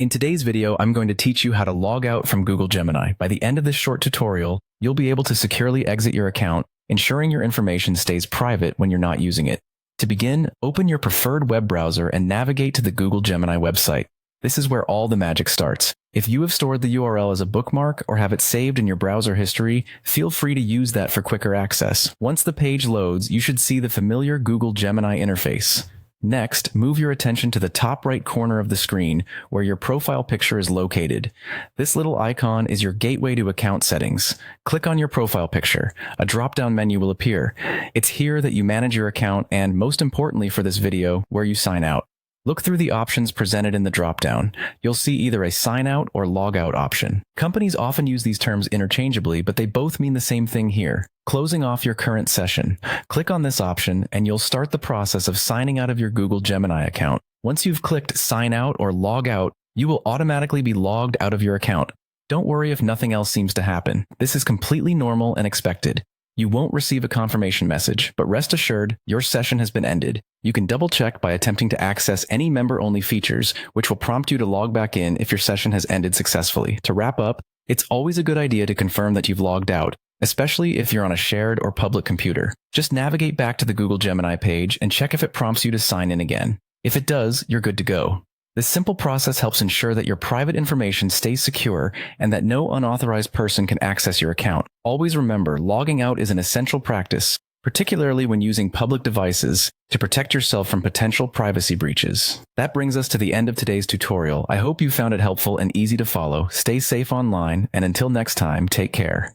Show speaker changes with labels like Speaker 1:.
Speaker 1: In today's video, I'm going to teach you how to log out from Google Gemini. By the end of this short tutorial, you'll be able to securely exit your account, ensuring your information stays private when you're not using it. To begin, open your preferred web browser and navigate to the Google Gemini website. This is where all the magic starts. If you have stored the URL as a bookmark or have it saved in your browser history, feel free to use that for quicker access. Once the page loads, you should see the familiar Google Gemini interface. Next, move your attention to the top right corner of the screen where your profile picture is located. This little icon is your gateway to account settings. Click on your profile picture. A drop-down menu will appear. It's here that you manage your account and, most importantly for this video, where you sign out. Look through the options presented in the drop-down. You'll see either a sign out or log out option. Companies often use these terms interchangeably, but they both mean the same thing here. Closing off your current session. Click on this option and you'll start the process of signing out of your Google Gemini account. Once you've clicked sign out or log out, you will automatically be logged out of your account. Don't worry if nothing else seems to happen. This is completely normal and expected. You won't receive a confirmation message, but rest assured, your session has been ended. You can double-check by attempting to access any member-only features, which will prompt you to log back in if your session has ended successfully. To wrap up, it's always a good idea to confirm that you've logged out, especially if you're on a shared or public computer. Just navigate back to the Google Gemini page and check if it prompts you to sign in again. If it does, you're good to go. This simple process helps ensure that your private information stays secure and that no unauthorized person can access your account. Always remember, logging out is an essential practice, particularly when using public devices, to protect yourself from potential privacy breaches. That brings us to the end of today's tutorial. I hope you found it helpful and easy to follow. Stay safe online, and until next time, take care.